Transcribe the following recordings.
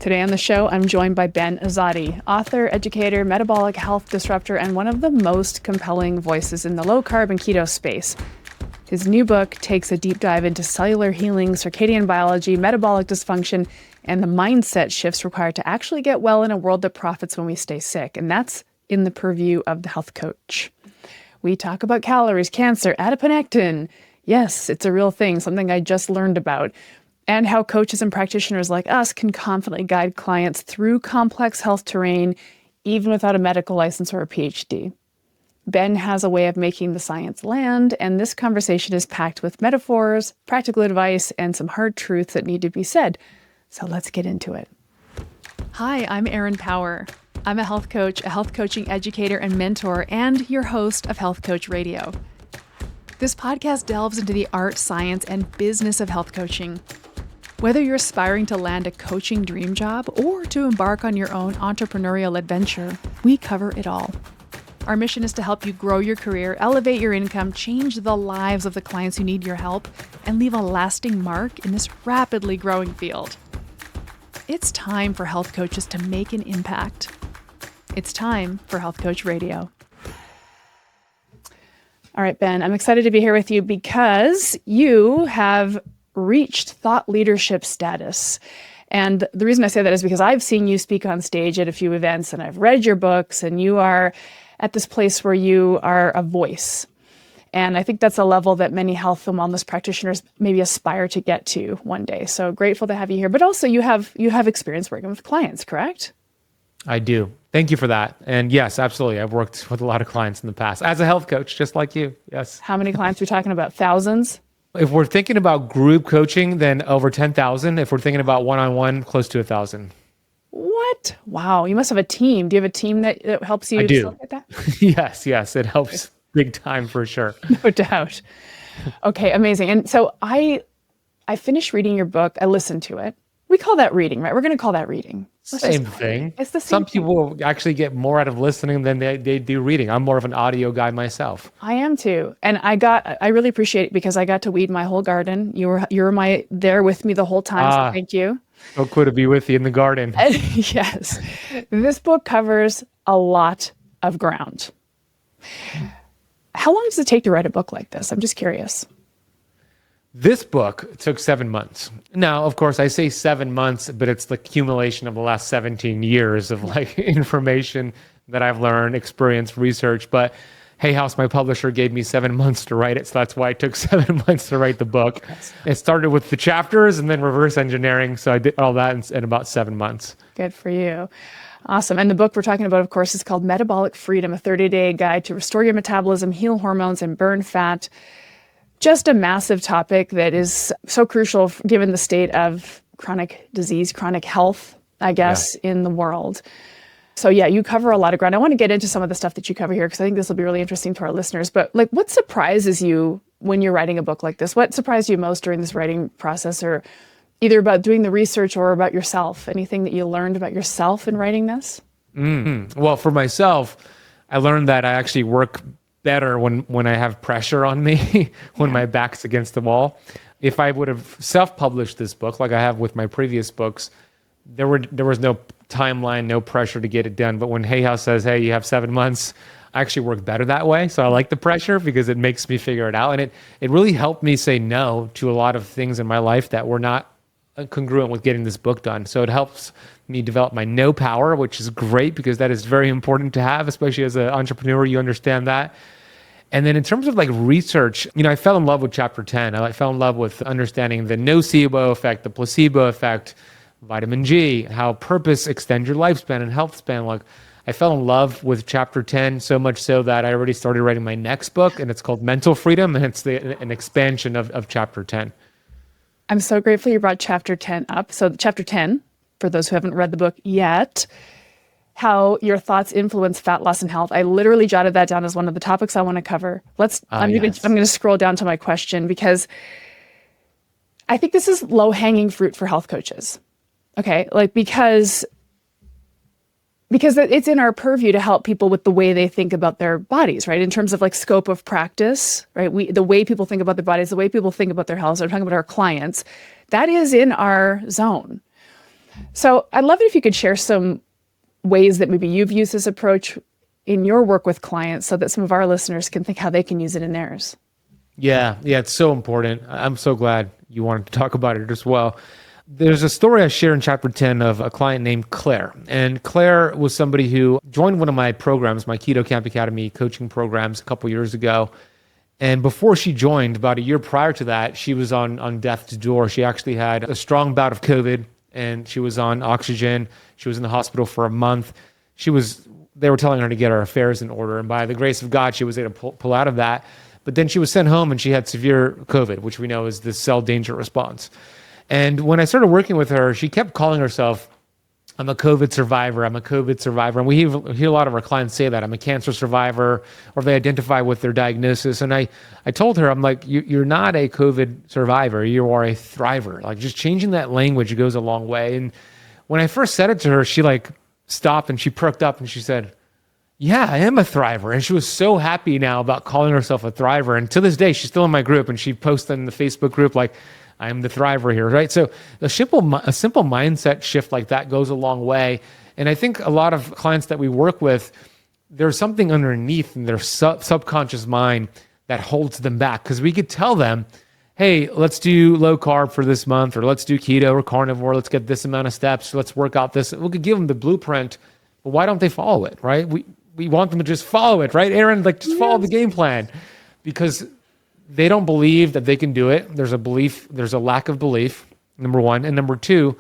Today on the show, I'm joined by Ben Azadi, author, educator, metabolic health disruptor, and one of the most compelling voices in the low-carb and keto space. His new book takes a deep dive into cellular healing, circadian biology, metabolic dysfunction, and the mindset shifts required to actually get well in a world that profits when we stay sick. And that's in the purview of the health coach. We talk about calories, cancer, adiponectin. Yes, it's a real thing, something I just learned about. And how coaches and practitioners like us can confidently guide clients through complex health terrain, even without a medical license or a PhD. Ben has a way of making the science land, and this conversation is packed with metaphors, practical advice, and some hard truths that need to be said. So let's get into it. Hi, I'm Erin Power. I'm a health coach, a health coaching educator and mentor, and your host of Health Coach Radio. This podcast delves into the art, science, and business of health coaching. Whether you're aspiring to land a coaching dream job or to embark on your own entrepreneurial adventure, we cover it all. Our mission is to help you grow your career, elevate your income, change the lives of the clients who need your help, and leave a lasting mark in this rapidly growing field. It's time for health coaches to make an impact. It's time for Health Coach Radio. All right, Ben, I'm excited to be here with you because you have reached thought leadership status. And the reason I say that is because I've seen you speak on stage at a few events and I've read your books, and you are at this place where you are a voice. And I think that's a level that many health and wellness practitioners maybe aspire to get to one day. So grateful to have you here. But also you have experience working with clients, correct? I do. Thank you for that. And yes, absolutely. I've worked with a lot of clients in the past as a health coach, just like you. Yes. How many clients are we talking about? Thousands? If we're thinking about group coaching, then over 10,000. If we're thinking about one-on-one, close to 1,000. What? Wow. You must have a team. Do you have a team that helps you? I do. Like that? Yes. It helps big time for sure. No doubt. Okay, amazing. And so I finished reading your book. I listened to it. We call that reading, right? We're going to call that reading. Same thing. It's the same Some thing. people actually get more out of listening than they do reading. I'm more of an audio guy myself. I am too. And I really appreciate it because I got to weed my whole garden. You were there with me the whole time, so thank you. So cool to be with you in the garden. Yes. This book covers a lot of ground. How long does it take to write a book like this? I'm just curious. This book took 7 months. Now, of course, I say 7 months, but it's the accumulation of the last 17 years of information that I've learned, experience, research. But Hay House, my publisher, gave me 7 months to write it. So that's why it took 7 months to write the book. It started with the chapters and then reverse engineering. So I did all that in about 7 months. Good for you. Awesome. And the book we're talking about, of course, is called Metabolic Freedom, a 30-day guide to restore your metabolism, heal hormones, and burn fat. Just a massive topic that is so crucial given the state of chronic disease, chronic health, I guess, in the world. So yeah, you cover a lot of ground. I want to get into some of the stuff that you cover here because I think this will be really interesting to our listeners. But what surprises you when you're writing a book like this? What surprised you most during this writing process, or either about doing the research or about yourself? Anything that you learned about yourself in writing this? Mm-hmm. Well, for myself, I learned that I actually work better when I have pressure on me, when my back's against the wall. If I would have self-published this book like I have with my previous books, there was no timeline, no pressure to get it done. But when Hay House says, hey, you have 7 months, I actually work better that way. So I like the pressure because it makes me figure it out. And it really helped me say no to a lot of things in my life that were not congruent with getting this book done. So it helps me develop my no power, which is great because that is very important to have, especially as an entrepreneur. You understand that. And then in terms of research, I fell in love with chapter 10. I fell in love with understanding the nocebo effect, the placebo effect, vitamin G, how purpose extends your lifespan and health span. I fell in love with chapter 10 so much so that I already started writing my next book, and it's called Mental Freedom, and it's an expansion of chapter 10. I'm so grateful you brought chapter 10 up. So chapter 10, for those who haven't read the book yet, how your thoughts influence fat loss and health. I literally jotted that down as one of the topics I want to cover. I'm going to scroll down to my question because I think this is low-hanging fruit for health coaches. Okay, because it's in our purview to help people with the way they think about their bodies, right? In terms of scope of practice, right? The way people think about their bodies, the way people think about their health. So I'm talking about our clients. That is in our zone. So I'd love it if you could share some ways that maybe you've used this approach in your work with clients so that some of our listeners can think how they can use it in theirs. Yeah, it's so important. I'm so glad you wanted to talk about it as well. There's a story I share in chapter 10 of a client named Claire. And Claire was somebody who joined one of my programs, my Keto Camp Academy coaching programs a couple years ago. And before she joined, about a year prior to that, she was on death's door. She actually had a strong bout of COVID and she was on oxygen. She was in the hospital for a month. They were telling her to get her affairs in order. And by the grace of God, she was able to pull out of that. But then she was sent home and she had severe COVID, which we know is the cell danger response. And when I started working with her, she kept calling herself, I'm a COVID survivor. I'm a COVID survivor. And we hear a lot of our clients say that. I'm a cancer survivor, or they identify with their diagnosis. And I told her, I'm like, you're not a COVID survivor. You are a thriver. Like, just changing that language goes a long way. And when I first said it to her, she stopped and she perked up and she said, yeah, I am a thriver. And she was so happy now about calling herself a thriver. And to this day, she's still in my group and she posts in the Facebook group, like, I'm the thriver here, right? So a simple mindset shift like that goes a long way. And I think a lot of clients that we work with, there's something underneath in their subconscious mind that holds them back. Because we could tell them, hey, let's do low carb for this month, or let's do keto or carnivore. Let's get this amount of steps. Let's work out this. We could give them the blueprint, but why don't they follow it, right? We want them to just follow it, right? Aaron, just follow the game plan, because they don't believe that they can do it. There's a lack of belief, number one. And number two,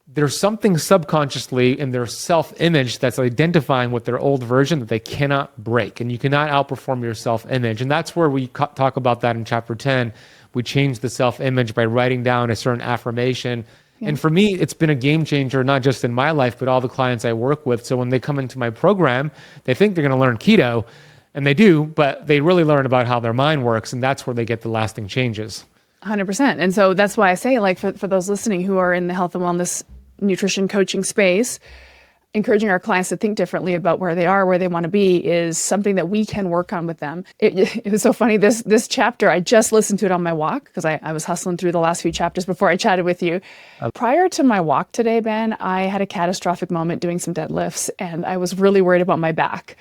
there's something subconsciously in their self-image that's identifying with their old version that they cannot break. And you cannot outperform your self-image. And that's where we talk about that in chapter 10. We change the self-image by writing down a certain affirmation. Yeah. And for me, it's been a game changer, not just in my life, but all the clients I work with. So when they come into my program, they think they're going to learn keto. And they do, but they really learn about how their mind works, and that's where they get the lasting changes. 100%. And so that's why I say, for those listening who are in the health and wellness nutrition coaching space, encouraging our clients to think differently about where they are, where they want to be, is something that we can work on with them. It was so funny, this chapter, I just listened to it on my walk, because I was hustling through the last few chapters before I chatted with you. Prior to my walk today, Ben, I had a catastrophic moment doing some deadlifts, and I was really worried about my back.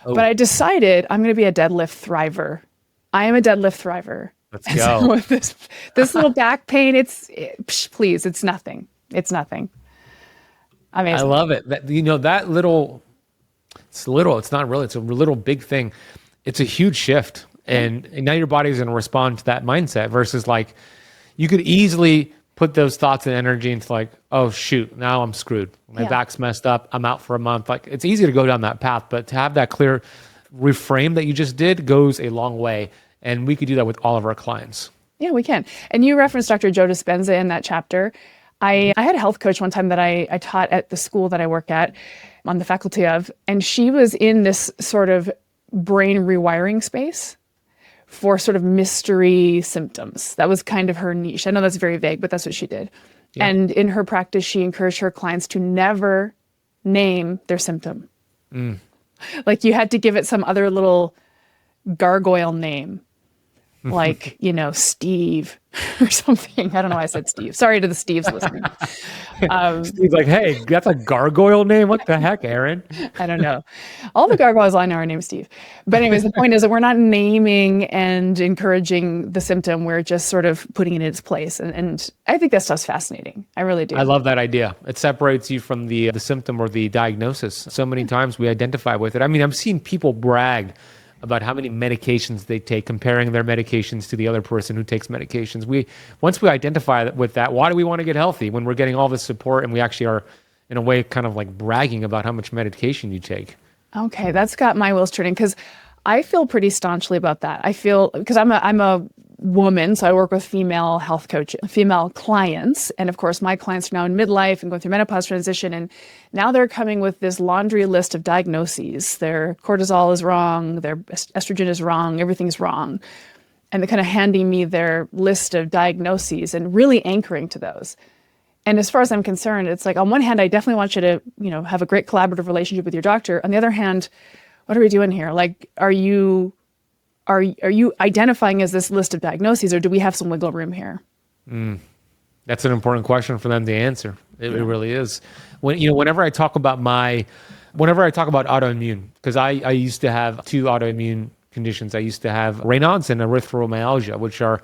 But I decided I'm going to be a deadlift thriver. I am a deadlift thriver. Let's go. So this little back pain, please, it's nothing. It's nothing. Amazing. I love it. That little, it's not really, it's a little big thing. It's a huge shift. And now your body's going to respond to that mindset versus you could easily put those thoughts and energy into oh shoot, now I'm screwed. My back's messed up. I'm out for a month. It's easy to go down that path, but to have that clear reframe that you just did goes a long way. And we could do that with all of our clients. Yeah, we can. And you referenced Dr. Joe Dispenza in that chapter. I had a health coach one time that I taught at the school that I work at, on the faculty of, and she was in this sort of brain rewiring space for sort of mystery symptoms. That was kind of her niche. I know that's very vague, but that's what she did. Yeah. And in her practice, she encouraged her clients to never name their symptom. You had to give it some other little gargoyle name, Steve or something. I don't know why I said Steve. Sorry to the Steves listening. Steve's hey, that's a gargoyle name? What the heck, Aaron? I don't know. All the gargoyles I know are named Steve. But anyways, the point is that we're not naming and encouraging the symptom. We're just sort of putting it in its place. And I think that stuff's fascinating. I really do. I love that idea. It separates you from the symptom or the diagnosis. So many times we identify with it. I mean, I've seen people brag about how many medications they take, comparing their medications to the other person who takes medications. Once we identify with that, why do we want to get healthy when we're getting all this support and we actually are, in a way, kind of bragging about how much medication you take? Okay, that's got my wheels turning, because I feel pretty staunchly about that. I feel, because I'm a woman, so I work with female health female clients. And of course, my clients are now in midlife and going through menopause transition. And now they're coming with this laundry list of diagnoses. Their cortisol is wrong, their estrogen is wrong, everything's wrong. And they're kind of handing me their list of diagnoses and really anchoring to those. And as far as I'm concerned, it's on one hand, I definitely want you to, have a great collaborative relationship with your doctor. On the other hand, what are we doing here? Are you identifying as this list of diagnoses, or do we have some wiggle room here? That's an important question for them to answer. It really is. Whenever I talk about autoimmune, because I used to have two autoimmune conditions. I used to have Raynaud's and erythromyalgia, which are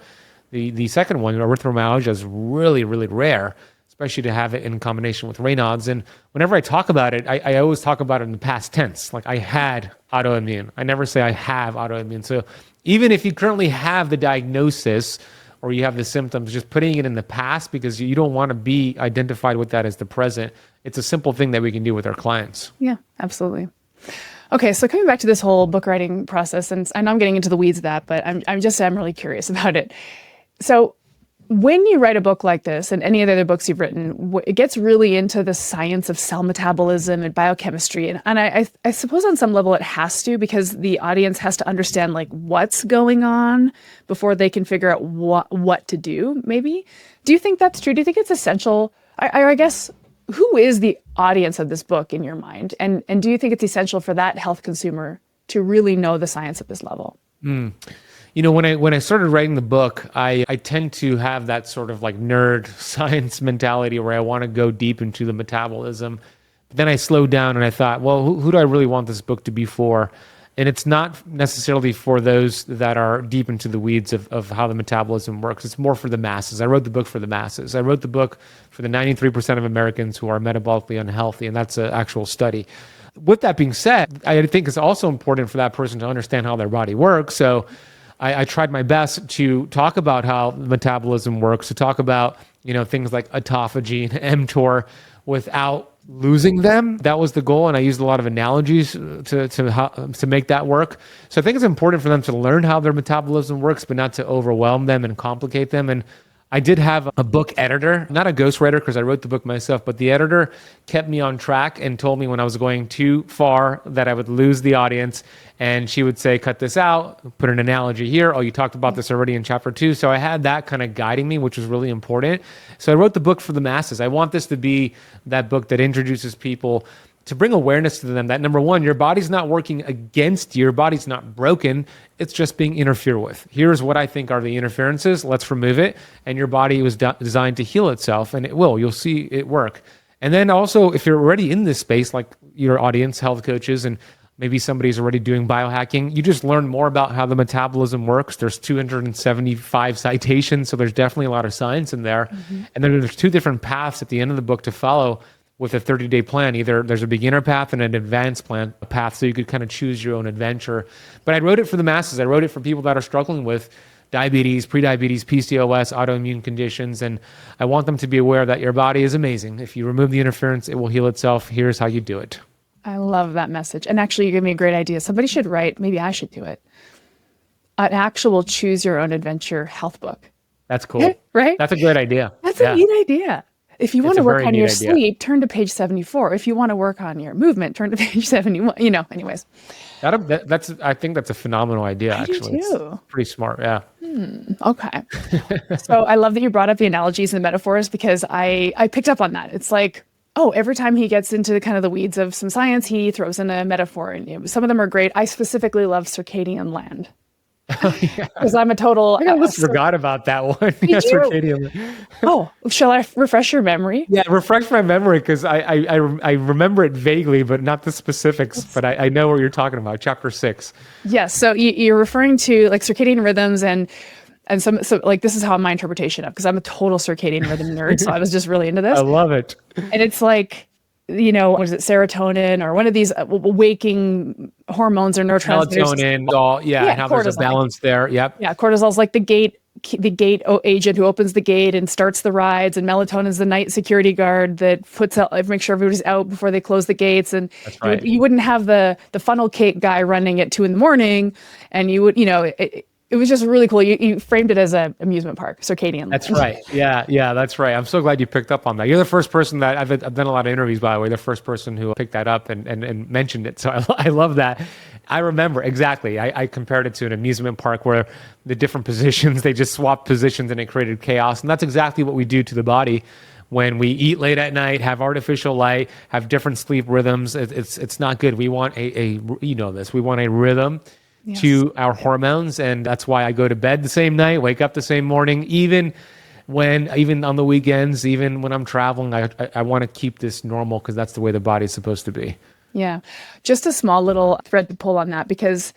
the second one. Erythromyalgia is really, really rare, especially to have it in combination with Raynaud's. And whenever I talk about it, I always talk about it in the past tense. Like I had autoimmune. I never say I have autoimmune. So even if you currently have the diagnosis or you have the symptoms, just putting it in the past because you don't want to be identified with that as the present. It's a simple thing that we can do with our clients. Yeah, absolutely. Okay, so coming back to this whole book writing process, and I know I'm getting into the weeds of that, but I'm really curious about it. So when you write a book like this and any of the other books you've written, it gets really into the science of cell metabolism and biochemistry. And I suppose on some level it has to, because the audience has to understand like what's going on before they can figure out what to do, maybe. Do you think that's true? Do you think it's essential? I guess, who is the audience of this book in your mind? And do you think it's essential for that health consumer to really know the science at this level? When I started writing the book, I tend to have that sort of like nerd science mentality where I want to go deep into the metabolism. But then I slowed down and I thought, well, who do I really want this book to be for? And it's not necessarily for those that are deep into the weeds of how the metabolism works. It's more for the masses. I wrote the book for the masses. I wrote the book for the 93% of Americans who are metabolically unhealthy, and that's an actual study. With that being said, I think it's also important for that person to understand how their body works. So I tried my best to talk about how metabolism works, to talk about, things like autophagy and mTOR without losing them. That was the goal. And I used a lot of analogies to make that work. So I think it's important for them to learn how their metabolism works, but not to overwhelm them and complicate them. And I did have a book editor, not a ghostwriter because I wrote the book myself, but the editor kept me on track and told me when I was going too far that I would lose the audience. And she would say, cut this out, put an analogy here. Oh, you talked about this already in chapter 2. So I had that kind of guiding me, which was really important. So I wrote the book for the masses. I want this to be that book that introduces people to bring awareness to them that, number one, your body's not working against you. Your body's not broken. It's just being interfered with. Here's what I think are the interferences. Let's remove it. And your body was designed to heal itself, and it will. You'll see it work. And then also, if you're already in this space, like your audience, health coaches, and maybe somebody's already doing biohacking, you just learn more about how the metabolism works. There's 275 citations, so there's definitely a lot of science in there. Mm-hmm. And then there's two different paths at the end of the book to follow with a 30-day plan. Either there's a beginner path and an advanced plan, a path, so you could kind of choose your own adventure. But I wrote it for the masses. I wrote it for people that are struggling with diabetes, prediabetes, PCOS, autoimmune conditions, and I want them to be aware that your body is amazing. If you remove the interference, it will heal itself. Here's how you do it. I love that message. And actually, you gave me a great idea. Somebody should write, maybe I should do it, an actual choose your own adventure health book. That's cool. Right? That's a great idea. That's a neat idea. If you want to work on your sleep, turn to page 74. If you want to work on your movement, turn to page 71. Anyways. I think that's a phenomenal idea, actually. I do too. It's pretty smart, yeah. Okay. So I love that you brought up the analogies and the metaphors, because I picked up on that. It's like, every time he gets into kind of the weeds of some science, he throws in a metaphor. And some of them are great. I specifically love circadian land. Because I'm a total... I almost forgot about that one. Circadian. Shall I refresh your memory? Yeah, refresh my memory, because I remember it vaguely, but not the specifics. But I know what you're talking about. Chapter 6. Yes. So you're referring to like circadian rhythms and so like this is how my interpretation of, because I'm a total circadian rhythm nerd. So I was just really into this. I love it. And it's like, what is it, serotonin or one of these waking hormones or neurotransmitters. Melatonin, and how cortisol. There's a balance there. Yep. Yeah, cortisol's like the gate agent who opens the gate and starts the rides, and melatonin's the night security guard that makes sure everybody's out before they close the gates. And that's right. You wouldn't have the funnel cake guy running at 2 a.m, and you would, it was just really cool. You framed it as an amusement park, circadian. That's right. Yeah, that's right. I'm so glad you picked up on that. You're the first person that I've done a lot of interviews, by the way, the first person who picked that up and mentioned it. So I love that. I remember exactly. I compared it to an amusement park where the different positions, they just swapped positions and it created chaos. And that's exactly what we do to the body when we eat late at night, have artificial light, have different sleep rhythms. It's not good. We want we want a rhythm. Yes. To our hormones, and that's why I go to bed the same night, wake up the same morning. Even when, even on the weekends, even when I'm traveling, I want to keep this normal because that's the way the body's supposed to be. Yeah. Just a small little thread to pull on that, because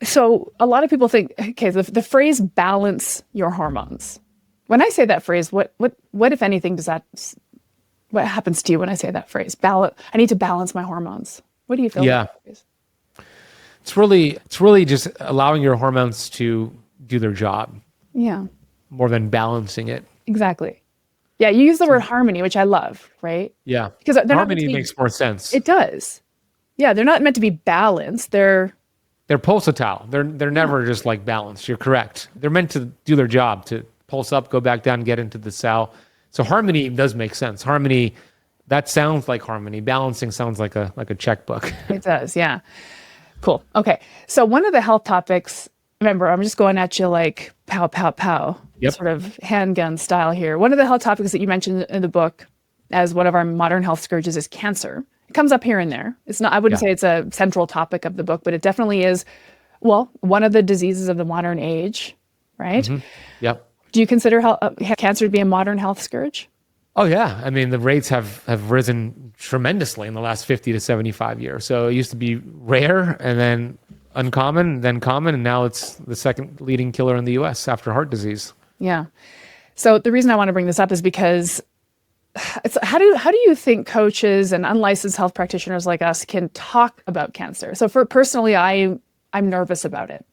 so a lot of people think, okay, the phrase balance your hormones. When I say that phrase, what if anything what happens to you when I say that phrase? I need to balance my hormones. What do you feel? Yeah. About that phrase? It's really just allowing your hormones to do their job. Yeah. More than balancing it. Exactly. Yeah, you use the word harmony, which I love, right? Yeah. Because harmony makes more sense. It does. Yeah, they're not meant to be balanced. They're pulsatile. They're never just like balanced. You're correct. They're meant to do their job, to pulse up, go back down, get into the cell. So harmony does make sense. Harmony, that sounds like harmony. Balancing sounds like a checkbook. It does, yeah. Cool. Okay. So one of the health topics, remember, I'm just going at you like pow, pow, pow, sort of handgun style here. One of the health topics that you mentioned in the book as one of our modern health scourges is cancer. It comes up here and there. It's not, I wouldn't say it's a central topic of the book, but it definitely is, well, one of the diseases of the modern age, right? Mm-hmm. Yep. Do you consider cancer to be a modern health scourge? Oh, yeah. I mean, the rates have risen tremendously in the last 50 to 75 years. So it used to be rare and then uncommon, then common, and now it's the second leading killer in the U.S. after heart disease. Yeah. So the reason I want to bring this up is because how do you think coaches and unlicensed health practitioners like us can talk about cancer? So personally, I'm nervous about it.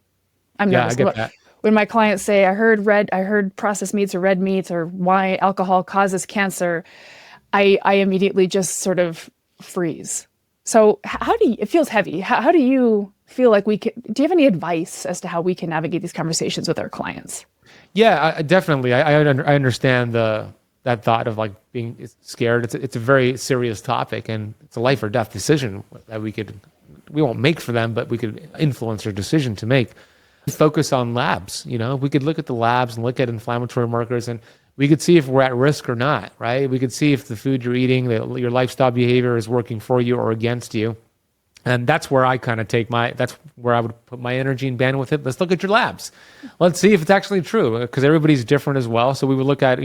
I'm nervous. Yeah, I get that. When my clients say, I heard processed meats or red meats or why alcohol causes cancer, I immediately just sort of freeze. So it feels heavy. How do you feel like do you have any advice as to how we can navigate these conversations with our clients? Yeah, definitely. I understand that thought of like being scared. It's a very serious topic, and it's a life or death decision that we won't make for them, but we could influence their decision to make. Focus on labs. We could look at the labs and look at inflammatory markers, and we could see if we're at risk or not, right? We could see if the food you're eating, your lifestyle behavior is working for you or against you. And that's where I kind of that's where I would put my energy and bandwidth in. Let's look at your labs. Let's see if it's actually true, because everybody's different as well. So we would look at,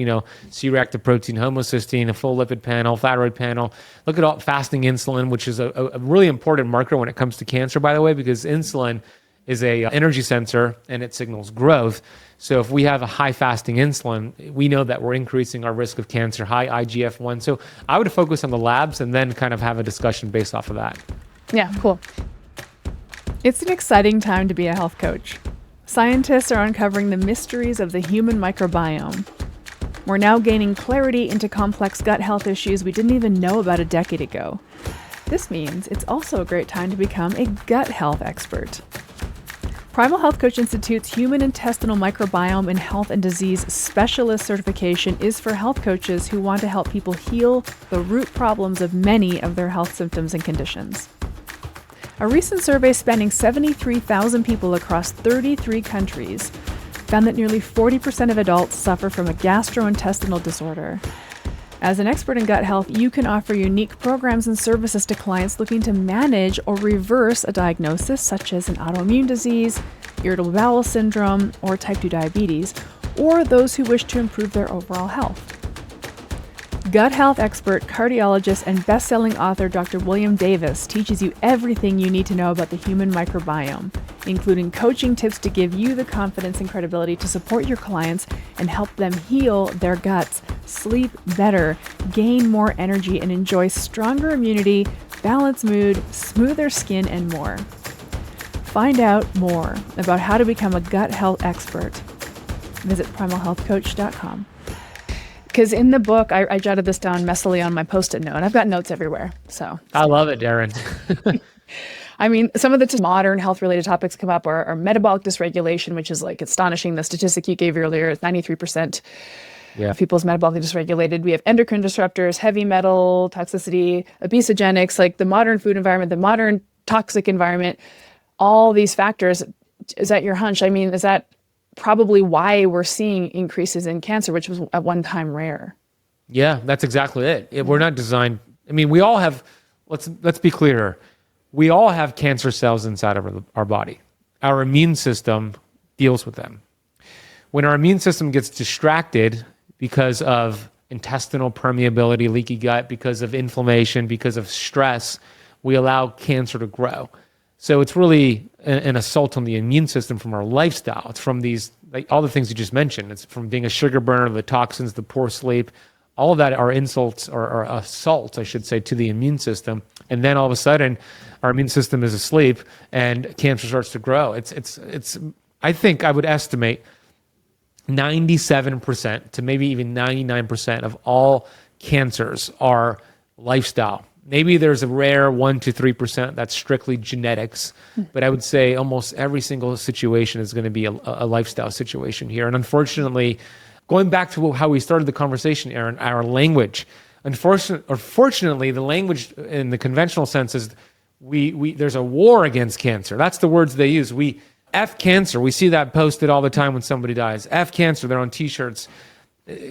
C-reactive protein, homocysteine, a full lipid panel, thyroid panel. Look at all fasting insulin, which is a really important marker when it comes to cancer, by the way, because insulin is a energy sensor and it signals growth. So if we have a high fasting insulin, we know that we're increasing our risk of cancer, high IGF-1. So I would focus on the labs and then kind of have a discussion based off of that. Yeah, cool. It's an exciting time to be a health coach. Scientists are uncovering the mysteries of the human microbiome. We're now gaining clarity into complex gut health issues we didn't even know about a decade ago. This means it's also a great time to become a gut health expert. Primal Health Coach Institute's Human Intestinal Microbiome and Health and Disease Specialist certification is for health coaches who want to help people heal the root problems of many of their health symptoms and conditions. A recent survey spanning 73,000 people across 33 countries found that nearly 40% of adults suffer from a gastrointestinal disorder. As an expert in gut health, you can offer unique programs and services to clients looking to manage or reverse a diagnosis such as an autoimmune disease, irritable bowel syndrome, or type 2 diabetes, or those who wish to improve their overall health. Gut health expert, cardiologist, and best-selling author Dr. William Davis teaches you everything you need to know about the human microbiome, including coaching tips to give you the confidence and credibility to support your clients and help them heal their guts, sleep better, gain more energy, and enjoy stronger immunity, balanced mood, smoother skin, and more. Find out more about how to become a gut health expert. Visit primalhealthcoach.com. Because in the book, I jotted this down messily on my Post-it note. I've got notes everywhere. So I love it, Darren. I mean, some of the modern health-related topics come up are metabolic dysregulation, which is like astonishing. The statistic you gave earlier is 93% of people's metabolically dysregulated. We have endocrine disruptors, heavy metal toxicity, obesogenics, like the modern food environment, the modern toxic environment, all these factors. Is that your hunch? I mean, is that probably why we're seeing increases in cancer, which was at one time rare? Yeah, that's exactly it. We're not designed. I mean, we all have, let's be clear. We all have cancer cells inside of our body. Our immune system deals with them. When our immune system gets distracted because of intestinal permeability, leaky gut, because of inflammation, because of stress, we allow cancer to grow. So it's really an assault on the immune system from our lifestyle. It's from these, like all the things you just mentioned. It's from being a sugar burner, the toxins, the poor sleep. All of that are insults or assaults, I should say, to the immune system. And then all of a sudden, our immune system is asleep and cancer starts to grow. It's. I think I would estimate 97% to maybe even 99% of all cancers are lifestyle. Maybe there's a rare 1 to 3% that's strictly genetics, but I would say almost every single situation is going to be a lifestyle situation here. And unfortunately, going back to how we started the conversation, Aaron, our language, unfortunately, the language in the conventional sense is there's a war against cancer. That's the words they use. We F cancer. We see that posted all the time when somebody dies. F cancer. They're on T-shirts.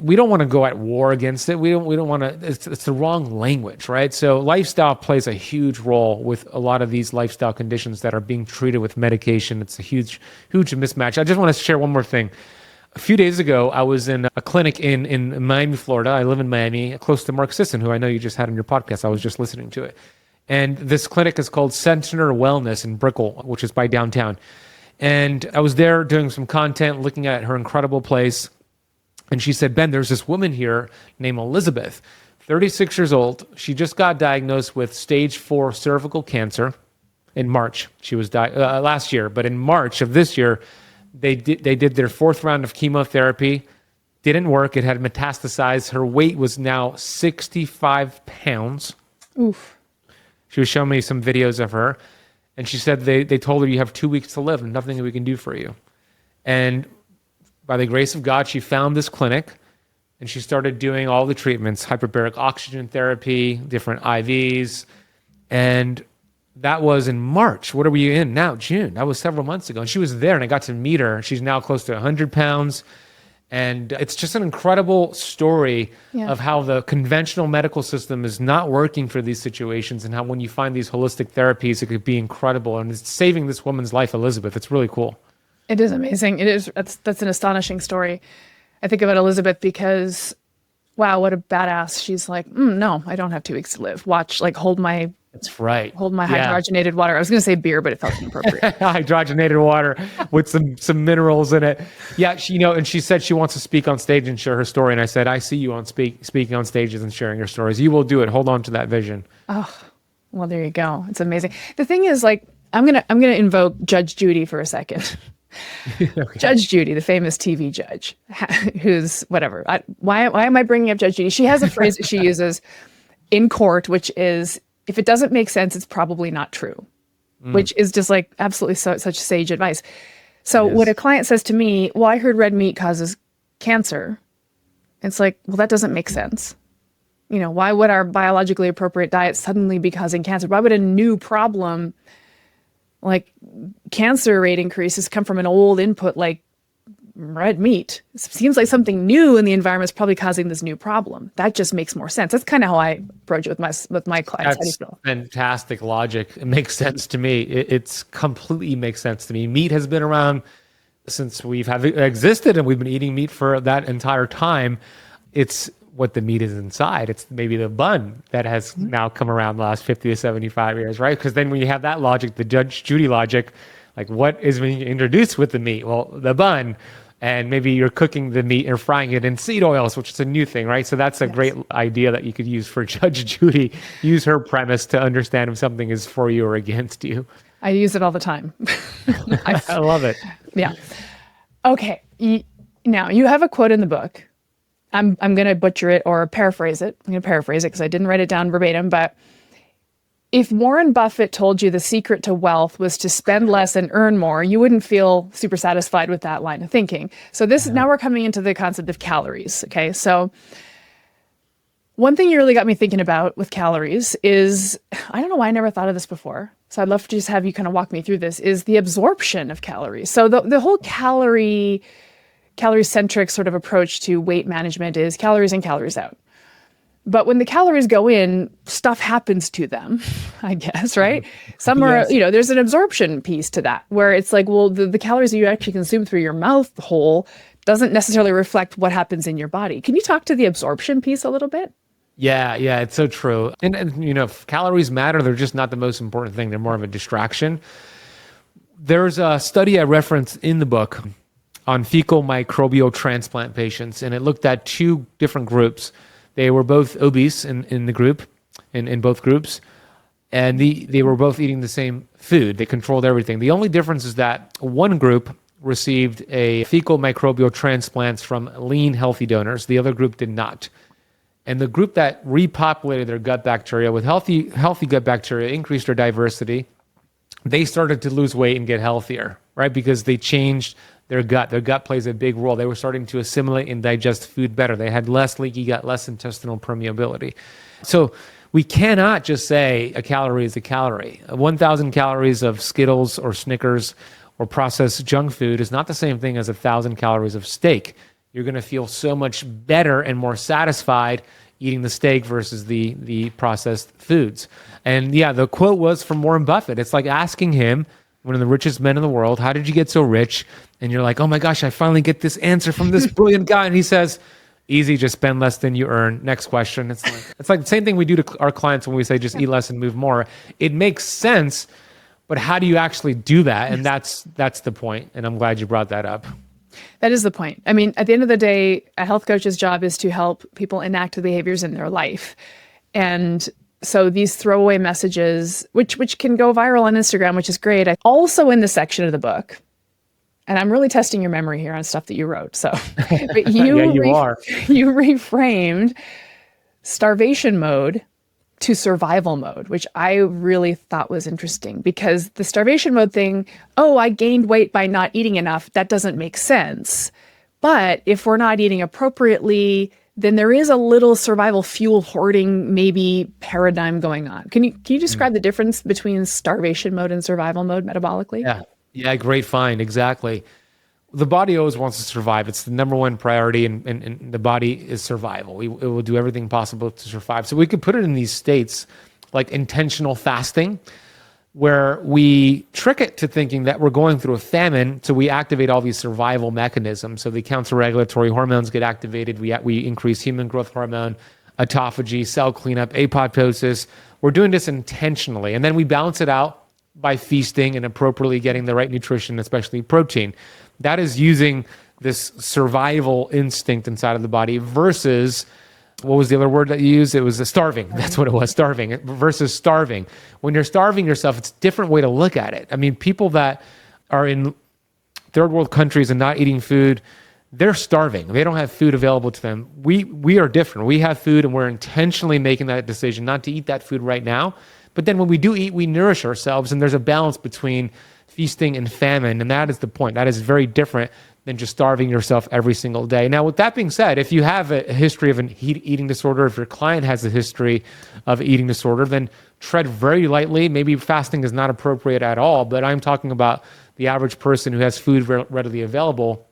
We don't want to go at war against it. We don't want to. It's the wrong language, right? So lifestyle plays a huge role with a lot of these lifestyle conditions that are being treated with medication. It's a huge mismatch. I just want to share one more thing. A few days ago, I was in a clinic in Miami, Florida. I live in Miami, close to Mark Sisson, who I know you just had on your podcast. I was just listening to it. And this clinic is called Center Wellness in Brickell, which is by downtown. And I was there doing some content, looking at her incredible place. And she said, Ben, there's this woman here named Elizabeth, 36 years old. She just got diagnosed with stage 4 cervical cancer in March. She was last year, but in March of this year, they did their 4th round of chemotherapy. Didn't work. It had metastasized. Her weight was now 65 pounds. Oof. She was showing me some videos of her. And she said they told her, you have 2 weeks to live and nothing we can do for you. And by the grace of God, she found this clinic and she started doing all the treatments, hyperbaric oxygen therapy, different IVs. And that was in March. What are we in now? June. That was several months ago. And she was there and I got to meet her. She's now close to 100 pounds. And it's just an incredible story of how the conventional medical system is not working for these situations and how when you find these holistic therapies, it could be incredible. And it's saving this woman's life, Elizabeth. It's really cool. It is amazing. It is. That's an astonishing story. I think about Elizabeth because, wow, what a badass. She's like, no, I don't have 2 weeks to live. Hold my That's right. hydrogenated water. I was going to say beer, but it felt inappropriate. Hydrogenated water with some minerals in it. Yeah, and she said she wants to speak on stage and share her story. And I said, I see you on speaking on stages and sharing your stories. You will do it. Hold on to that vision. Oh, well, there you go. It's amazing. The thing is, I'm gonna invoke Judge Judy for a second. Okay. Judge Judy, the famous TV judge, who's whatever. Why am I bringing up Judge Judy? She has a phrase that she uses in court, which is, if it doesn't make sense, it's probably not true, which is just absolutely such sage advice. So when a client says to me, well, I heard red meat causes cancer, it's like, well, that doesn't make sense. Why would our biologically appropriate diet suddenly be causing cancer? Why would a new problem like cancer rate increases come from an old input like red meat? It seems like something new in the environment is probably causing this new problem. That just makes more sense. That's kind of how I approach it with my clients. That's fantastic logic. It makes sense to me. It's completely makes sense to me. Meat has been around since we've existed, and we've been eating meat for that entire time. It's what the meat is inside. It's maybe the bun that has now come around the last 50 to 75 years, right? Because then when you have that logic, the Judge Judy logic, what is being introduced with the meat? Well, the bun. And maybe you're cooking the meat and frying it in seed oils, which is a new thing, right? So that's a great idea that you could use for Judge Judy. Use her premise to understand if something is for you or against you. I use it all the time. I love it. Yeah. Okay. Now, you have a quote in the book. I'm going to butcher it or paraphrase it. I'm going to paraphrase it because I didn't write it down verbatim, but if Warren Buffett told you the secret to wealth was to spend less and earn more, you wouldn't feel super satisfied with that line of thinking. So now we're coming into the concept of calories. Okay. So one thing you really got me thinking about with calories is, I don't know why I never thought of this before. So I'd love to just have you kind of walk me through this, is the absorption of calories. So the whole calorie-centric sort of approach to weight management is calories in, calories out. But when the calories go in, stuff happens to them, I guess, right? Some are, there's an absorption piece to that where it's like, well, the calories that you actually consume through your mouth hole doesn't necessarily reflect what happens in your body. Can you talk to the absorption piece a little bit? Yeah, it's so true. And if calories matter, they're just not the most important thing. They're more of a distraction. There's a study I referenced in the book on fecal microbial transplant patients, and it looked at two different groups. They were both obese in the group, in both groups, and they were both eating the same food. They controlled everything. The only difference is that one group received a fecal microbial transplants from lean, healthy donors. The other group did not. And the group that repopulated their gut bacteria with healthy gut bacteria, increased their diversity, they started to lose weight and get healthier, right? Because they changed their gut. Their gut plays a big role. They were starting to assimilate and digest food better. They had less leaky gut, less intestinal permeability. So we cannot just say a calorie is a calorie. 1,000 calories of Skittles or Snickers or processed junk food is not the same thing as 1,000 calories of steak. You're going to feel so much better and more satisfied eating the steak versus the processed foods. And yeah, the quote was from Warren Buffett. It's like asking him, one of the richest men in the world, how did you get so rich? And you're like, oh my gosh, I finally get this answer from this brilliant guy. And he says, easy, just spend less than you earn. Next question. It's like the same thing we do to our clients when we say just eat less and move more. It makes sense, but how do you actually do that? And that's the point. And I'm glad you brought that up. That is the point. I mean, at the end of the day, a health coach's job is to help people enact the behaviors in their life. And so these throwaway messages, which can go viral on Instagram, which is great. Also in the section of the book, and I'm really testing your memory here on stuff that you wrote. So, but you, yeah, you are. You reframed starvation mode to survival mode, which I really thought was interesting, because the starvation mode thing, oh, I gained weight by not eating enough, that doesn't make sense. But if we're not eating appropriately, then there is a little survival fuel hoarding maybe paradigm going on. Can you describe the difference between starvation mode and survival mode metabolically? Yeah, great find. Exactly. The body always wants to survive. It's the number one priority, and the body is survival. It will do everything possible to survive. So we could put it in these states like intentional fasting, where we trick it to thinking that we're going through a famine, so we activate all these survival mechanisms. So the counter-regulatory hormones get activated. We increase human growth hormone, autophagy, cell cleanup, apoptosis. We're doing this intentionally, and then we balance it out by feasting and appropriately getting the right nutrition, especially protein. That is using this survival instinct inside of the body versus, what was the other word that you used? It was starving. That's what it was, starving versus starving. When you're starving yourself, it's a different way to look at it. I mean, people that are in third world countries and not eating food, they're starving. They don't have food available to them. We are different. We have food, and we're intentionally making that decision not to eat that food right now. But then when we do eat, we nourish ourselves, and there's a balance between feasting and famine, and that is the point. That is very different than just starving yourself every single day. Now, with that being said, if you have a history of an eating disorder, if your client has a history of eating disorder, then tread very lightly. Maybe fasting is not appropriate at all, but I'm talking about the average person who has food readily available.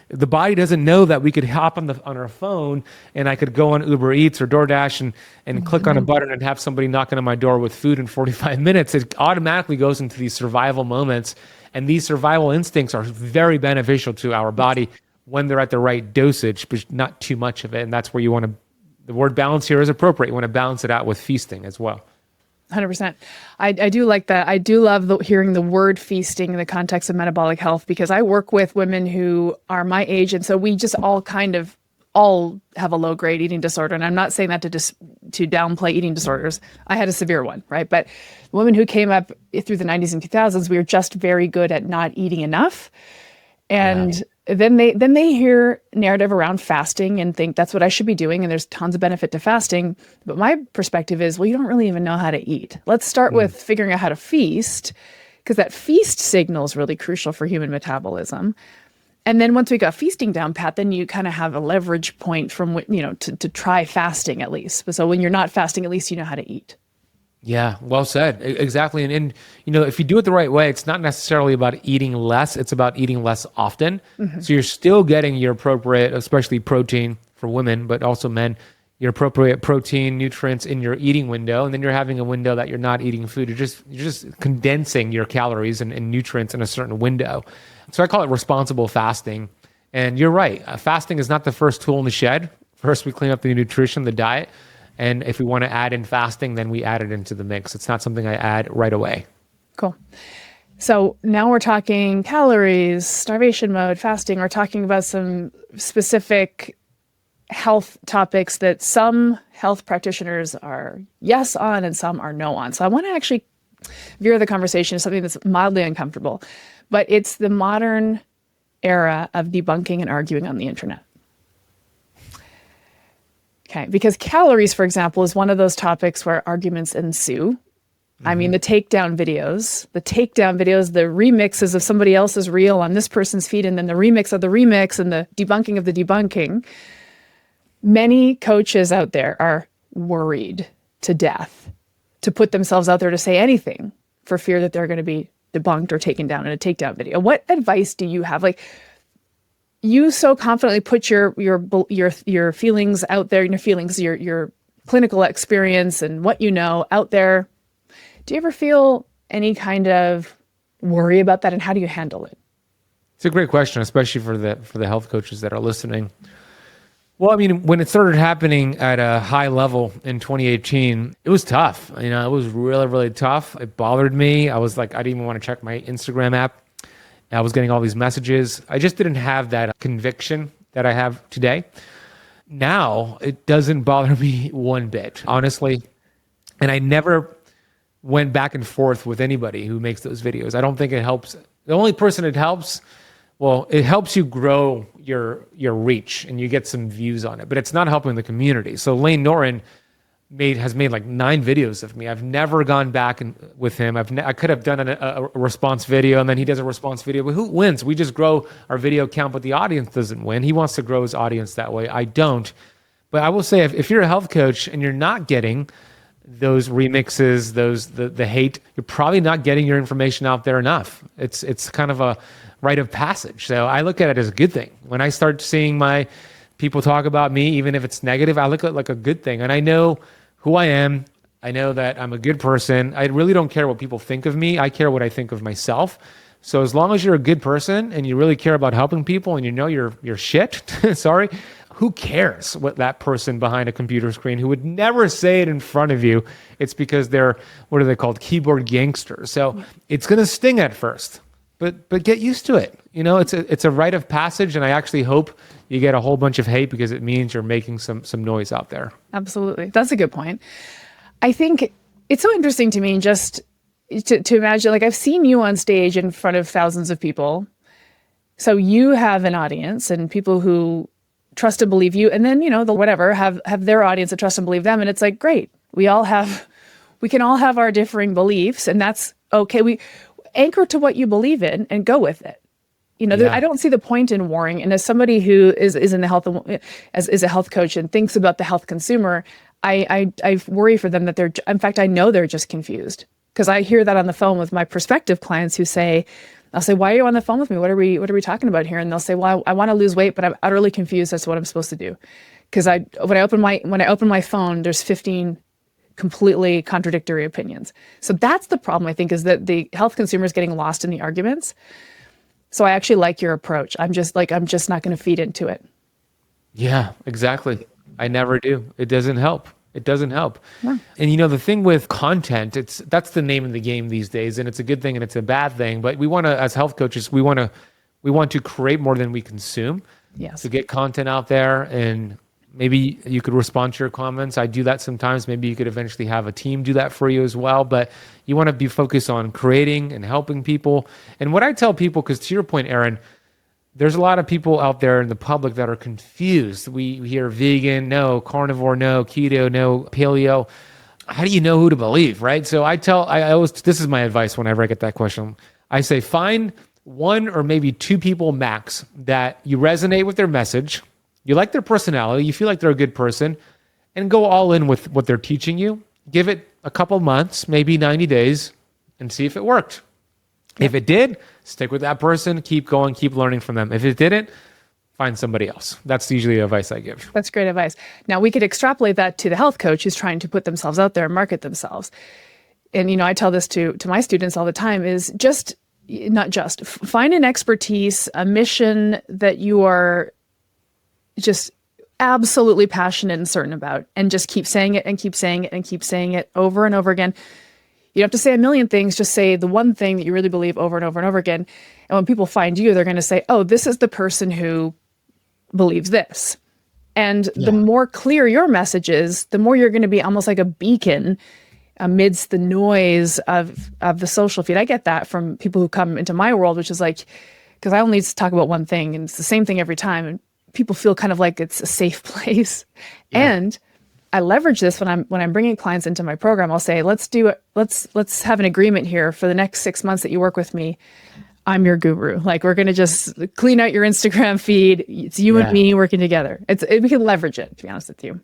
The body doesn't know that we could hop on our phone and I could go on Uber Eats or DoorDash and click on a button and have somebody knocking on my door with food in 45 minutes. It automatically goes into these survival moments. And these survival instincts are very beneficial to our body when they're at the right dosage, but not too much of it. And that's where the word balance here is appropriate. You want to balance it out with feasting as well. 100%. I do like that. I do love hearing the word feasting in the context of metabolic health, because I work with women who are my age. And so we just all have a low grade eating disorder. And I'm not saying that to downplay eating disorders. I had a severe one, right? But women who came up through the 90s and 2000s, we were just very good at not eating enough. And then they hear narrative around fasting and think that's what I should be doing. And there's tons of benefit to fasting. But my perspective is, well, you don't really even know how to eat. Let's start with figuring out how to feast, because that feast signal is really crucial for human metabolism. And then once we got feasting down pat, then you kind of have a leverage point from, to try fasting at least. So when you're not fasting, at least you know how to eat. Yeah, well said. Exactly. And if you do it the right way, it's not necessarily about eating less. It's about eating less often. Mm-hmm. So you're still getting your appropriate, especially protein for women, but also men, your appropriate protein, nutrients in your eating window. And then you're having a window that you're not eating food. You're just condensing your calories and nutrients in a certain window. So I call it responsible fasting. And you're right. Fasting is not the first tool in the shed. First, we clean up the nutrition, the diet. And if we want to add in fasting, then we add it into the mix. It's not something I add right away. Cool. So now we're talking calories, starvation mode, fasting. We're talking about some specific health topics that some health practitioners are yes on and some are no on. So I want to actually veer the conversation to something that's mildly uncomfortable, but it's the modern era of debunking and arguing on the internet. Okay, because calories, for example, is one of those topics where arguments ensue. Mm-hmm. I mean, the takedown videos, the remixes of somebody else's reel on this person's feed, and then the remix of the remix and the debunking of the debunking. Many coaches out there are worried to death to put themselves out there to say anything for fear that they're going to be debunked or taken down in a takedown video. What advice do you have? Like, you so confidently put your feelings out there, your clinical experience and what you know out there. Do you ever feel any kind of worry about that, and how do you handle it? It's a great question, especially for the health coaches that are listening. Well, I mean, when it started happening at a high level in 2018, it was tough. It was really, really tough. It bothered me. I was like, I didn't even want to check my Instagram app. I was getting all these messages. I just didn't have that conviction that I have today. Now, it doesn't bother me one bit, honestly. And I never went back and forth with anybody who makes those videos. I don't think it helps. The only person it helps, well, it helps you grow your reach and you get some views on it, but it's not helping the community. So Lane Noren has made like 9 videos of me. I've never gone back with him. I could have done a response video, and then he does a response video. But who wins? We just grow our video count, but the audience doesn't win. He wants to grow his audience that way. I don't. But I will say, if you're a health coach and you're not getting those remixes, the hate, you're probably not getting your information out there enough. It's kind of a rite of passage. So I look at it as a good thing. When I start seeing my people talk about me, even if it's negative, I look at it like a good thing. And I know who I am. I know that I'm a good person. I really don't care what people think of me. I care what I think of myself. So as long as you're a good person and you really care about helping people and you know you're shit, sorry, who cares what that person behind a computer screen who would never say it in front of you, it's because they're, what are they called, keyboard gangsters. So it's going to sting at first, but get used to it. It's a rite of passage, and I actually hope you get a whole bunch of hate because it means you're making some noise out there. Absolutely. That's a good point. I think it's so interesting to me just to imagine, like, I've seen you on stage in front of thousands of people. So you have an audience and people who trust and believe you, and then, have their audience that trust and believe them. And it's like, great. We can all have our differing beliefs, and that's okay. We anchor to what you believe in and go with it. I don't see the point in warring. And as somebody who is in the health, is a health coach and thinks about the health consumer, I worry for them that in fact, I know they're just confused, because I hear that on the phone with my prospective clients who say, I'll say, why are you on the phone with me? What are we talking about here? And they'll say, well, I want to lose weight, but I'm utterly confused as to what I'm supposed to do. Because when I open my phone, there's 15 completely contradictory opinions. So that's the problem, I think, is that the health consumer is getting lost in the arguments. So I actually like your approach. I'm just not going to feed into it. Yeah, exactly. I never do. It doesn't help. Yeah. And the thing with content, that's the name of the game these days, and it's a good thing and it's a bad thing. But we want to, as health coaches, we want to create more than we consume. Yes. To get content out there, and maybe you could respond to your comments. I do that sometimes. Maybe you could eventually have a team do that for you as well. But you want to be focused on creating and helping people. And what I tell people, because to your point, Aaron, there's a lot of people out there in the public that are confused. We hear vegan, no, carnivore, no, keto, no, paleo. How do you know who to believe, right? So I always, this is my advice whenever I get that question. I say, find 1 or maybe 2 people max that you resonate with their message, you like their personality, you feel like they're a good person, and go all in with what they're teaching you. Give it a couple months, maybe 90 days, and see if it worked. If it did, stick with that person, keep going, keep learning from them. If it didn't, find somebody else. That's usually the advice I give. That's great advice. Now, we could extrapolate that to the health coach who's trying to put themselves out there and market themselves. And, I tell this to my students all the time, is just not just, find an expertise, a mission that you are just absolutely passionate and certain about, and just keep saying it and keep saying it and keep saying it over and over again. You don't have to say a million things, just say the one thing that you really believe over and over and over again. And when people find you, they're going to say, oh, this is the person who believes this. And the more clear your message is, the more you're going to be almost like a beacon amidst the noise of the social feed. I get that from people who come into my world, which is like, because I only need to talk about one thing and it's the same thing every time. And people feel kind of like it's a safe place. Yeah. And I leverage this when I'm bringing clients into my program. I'll say, let's have an agreement here for the next 6 months that you work with me. I'm your guru. Like, we're going to just clean out your Instagram feed. It's you and me working together. We can leverage it, to be honest with you.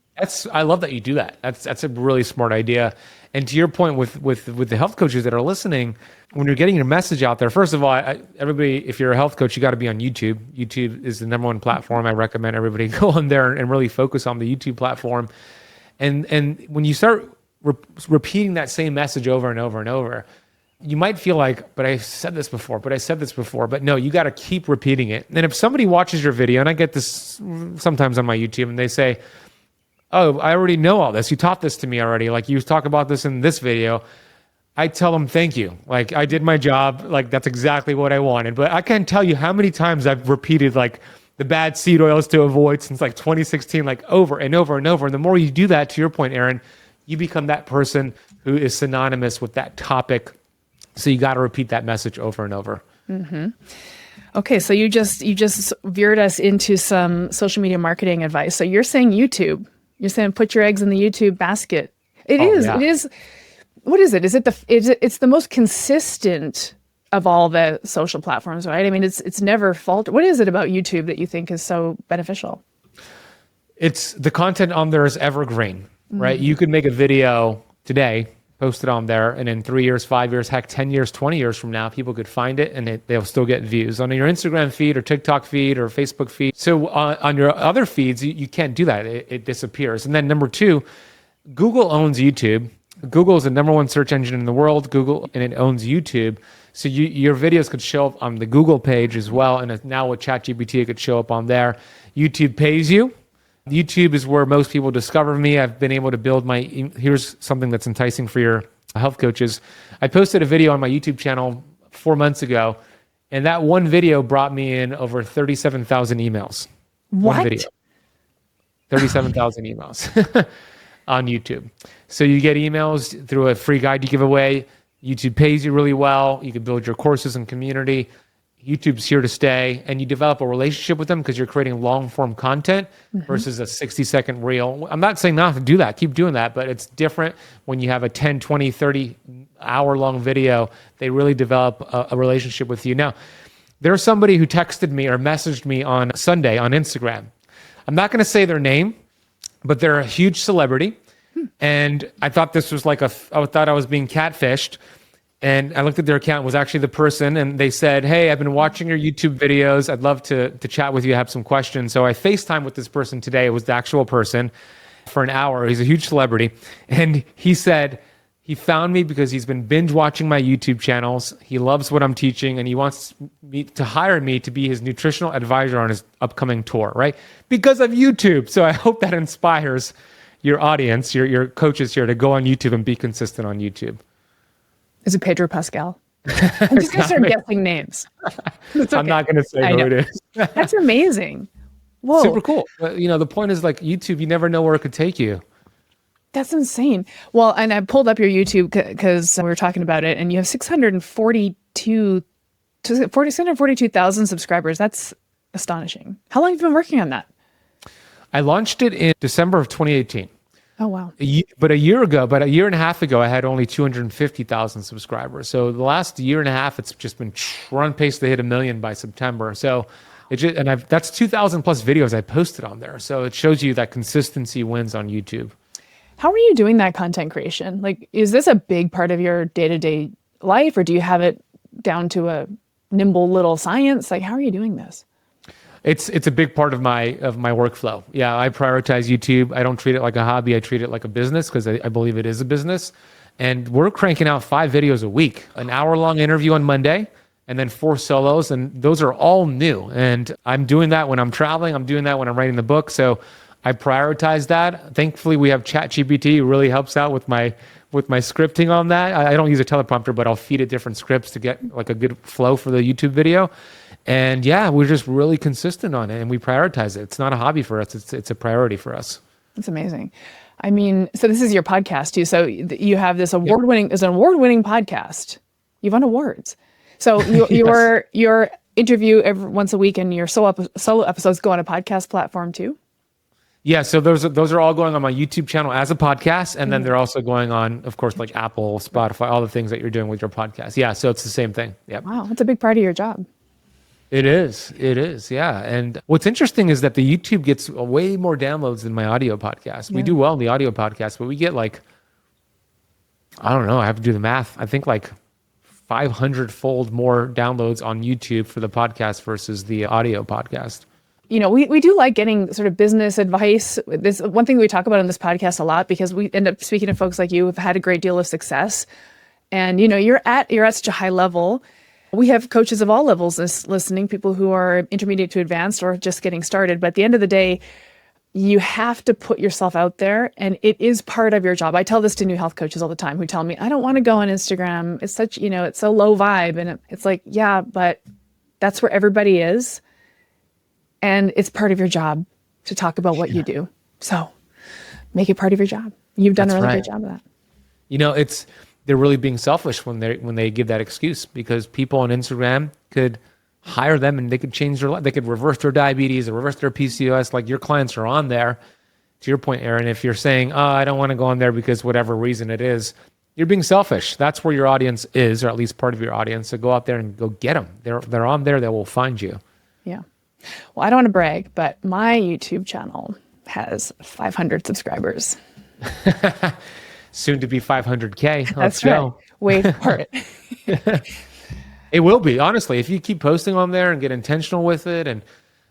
I love that you do that. That's a really smart idea. And to your point with the health coaches that are listening, when you're getting your message out there, first of all, everybody, if you're a health coach, you got to be on YouTube. YouTube is the number one platform. I recommend everybody go on there and really focus on the YouTube platform. And when you start repeating that same message over and over and over, you might feel like, but I said this before, but no, you got to keep repeating it. And if somebody watches your video, and I get this sometimes on my YouTube, and they say, oh, I already know all this. You taught this to me already. Like, you talk about this in this video. I tell them, thank you. Like, I did my job. Like, that's exactly what I wanted. But I can't tell you how many times I've repeated like the bad seed oils to avoid since like 2016, like over and over and over. And the more you do that, to your point, Erin, you become that person who is synonymous with that topic. So you got to repeat that message over and over. Mm-hmm. Okay, so you just veered us into some social media marketing advice. So you're saying YouTube. You're saying put your eggs in the YouTube basket. It is. What is it? It's the most consistent of all the social platforms, right? I mean, it's never faltered. What is it about YouTube that you think is so beneficial? It's the content on there is evergreen, right? You could make a video today, post it on there, and in 3 years, 5 years, heck, 10 years, 20 years from now, people could find it and they'll still get views on your Instagram feed or TikTok feed or Facebook feed. So on your other feeds, you can't do that. It disappears. And then number two, Google owns YouTube. Google is the number one search engine in the world, Google, and it owns YouTube. So your videos could show up on the Google page as well. And now with ChatGPT, it could show up on there. YouTube pays you. YouTube is where most people discover me. I've been able to build here's something that's enticing for your health coaches. I posted a video on my YouTube channel 4 months ago, and that one video brought me in over 37,000 emails. What? One video. 37,000 emails on YouTube. So you get emails through a free guide you give away. YouTube pays you really well. You can build your courses and community. YouTube's here to stay, and you develop a relationship with them because you're creating long-form content versus a 60-second reel. I'm not saying not to do that. Keep doing that, but it's different when you have a 10, 20, 30-hour-long video. They really develop a relationship with you. Now, there's somebody who texted me or messaged me on Sunday on Instagram. I'm not going to say their name, but they're a huge celebrity, and I thought this was like I thought I was being catfished. And I looked at their account, it was actually the person, and they said, hey, I've been watching your YouTube videos. I'd love to chat with you, have some questions. So I FaceTimed with this person today. It was the actual person for an hour. He's a huge celebrity. And he said he found me because he's been binge watching my YouTube channels. He loves what I'm teaching, and he wants me to hire me to be his nutritional advisor on his upcoming tour, right? Because of YouTube. So I hope that inspires your audience, your coaches here, to go on YouTube and be consistent on YouTube. Is it Pedro Pascal? I'm just going to start guessing names. Okay. I'm not going to say who it is. That's amazing. Whoa. Super cool. But, the point is, like, YouTube, you never know where it could take you. That's insane. Well, and I pulled up your YouTube because we were talking about it, and you have 642,000 subscribers. That's astonishing. How long have you been working on that? I launched it in December of 2018. Oh, wow. About a year and a half ago, I had only 250,000 subscribers. So the last year and a half, it's just been on pace to hit 1 million by September. So that's 2,000 plus videos I posted on there. So it shows you that consistency wins on YouTube. How are you doing that content creation? Like, is this a big part of your day-to-day life, or do you have it down to a nimble little science? Like, how are you doing this? It's a big part of my workflow. Yeah, I prioritize YouTube. I don't treat it like a hobby. I treat it like a business because I believe it is a business. And we're cranking out 5 videos a week. An hour-long interview on Monday, and then 4 solos. And those are all new. And I'm doing that when I'm traveling. I'm doing that when I'm writing the book. So I prioritize that. Thankfully, we have ChatGPT. It really helps out with my scripting on that. I don't use a teleprompter, but I'll feed it different scripts to get like a good flow for the YouTube video. And yeah, we're just really consistent on it and we prioritize it. It's not a hobby for us. It's a priority for us. That's amazing. I mean, so this is your podcast too. So you have this award-winning, it's an award-winning podcast. You've won awards. So your interview every once a week and your solo episodes go on a podcast platform too? Yeah, so those are all going on my YouTube channel as a podcast, and then they're also going on, of course, like Apple, Spotify, all the things that you're doing with your podcast. Yeah, so it's the same thing. Yeah. Wow, that's a big part of your job. It is, yeah. And what's interesting is that the YouTube gets way more downloads than my audio podcast. We do well in the audio podcast, but we get like, I don't know, I have to do the math. I think like 500-fold more downloads on YouTube for the podcast versus the audio podcast. You know, we do like getting sort of business advice. This one thing we talk about on this podcast a lot because we end up speaking to folks like you who've had a great deal of success. And, you know, you're at such a high level. We have coaches of all levels listening, people who are intermediate to advanced or just getting started. But at the end of the day, you have to put yourself out there and it is part of your job. I tell this to new health coaches all the time who tell me, I don't want to go on Instagram. It's such, it's so low vibe. And it's like, yeah, but that's where everybody is. And it's part of your job to talk about what you do. So make it part of your job. You've done a really great job of that. You know, they're really being selfish when they give that excuse because people on Instagram could hire them and they could change their life. They could reverse their diabetes or reverse their PCOS. Like your clients are on there. To your point, Aaron, if you're saying, oh, I don't want to go on there because whatever reason it is, you're being selfish. That's where your audience is, or at least part of your audience. So go out there and go get them. They're on there. They will find you. Yeah. Well, I don't want to brag, but my YouTube channel has 500 subscribers. Soon to be 500K. That's right. Wait for it. It will be, honestly. If you keep posting on there and get intentional with it and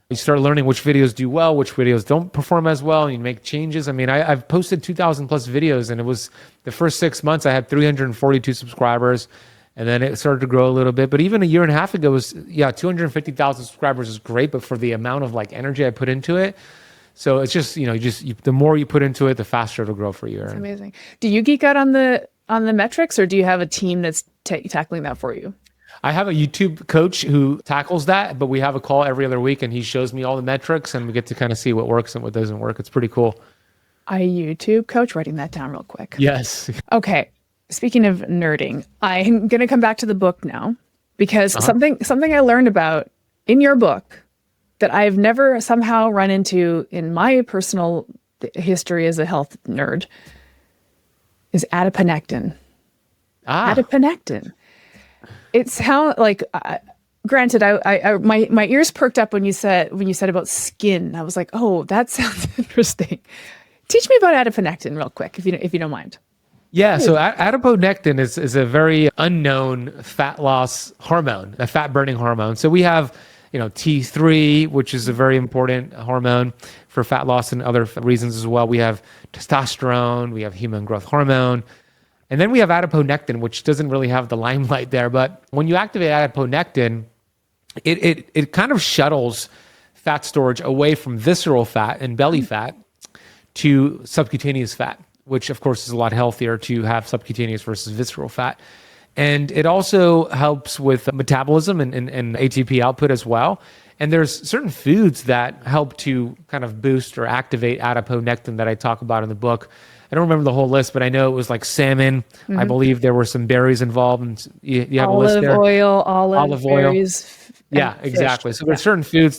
you start learning which videos do well, which videos don't perform as well, and you make changes. I mean, I've posted 2,000 plus videos, and it was the first 6 months I had 342 subscribers. And then it started to grow a little bit. But even a year and a half ago was, 250,000 subscribers is great, but for the amount of like energy I put into it. So it's just, the more you put into it, the faster it'll grow for you. That's amazing. Do you geek out on the metrics or do you have a team that's tackling that for you? I have a YouTube coach who tackles that, but we have a call every other week and he shows me all the metrics and we get to kind of see what works and what doesn't work. It's pretty cool. A YouTube coach, writing that down real quick. Yes. Okay. Speaking of nerding, I'm going to come back to the book now because something I learned about in your book that I've never somehow run into in my personal history as a health nerd is adiponectin. Adiponectin. It sounds like, granted, my ears perked up when you said about skin. I was like, oh, that sounds interesting. Teach me about adiponectin real quick, if you don't mind. Yeah, so adiponectin is a very unknown fat loss hormone, a fat burning hormone. So we have, T3, which is a very important hormone for fat loss and other reasons as well. We have testosterone, we have human growth hormone, and then we have adiponectin, which doesn't really have the limelight there. But when you activate adiponectin, it kind of shuttles fat storage away from visceral fat and belly fat to subcutaneous fat, which of course is a lot healthier to have subcutaneous versus visceral fat. And it also helps with metabolism and ATP output as well. And there's certain foods that help to kind of boost or activate adiponectin that I talk about in the book. I don't remember the whole list, but I know it was like salmon. Mm-hmm. I believe there were some berries involved. And you have a list there. Olive oil, berries. Yeah, exactly. So there's certain foods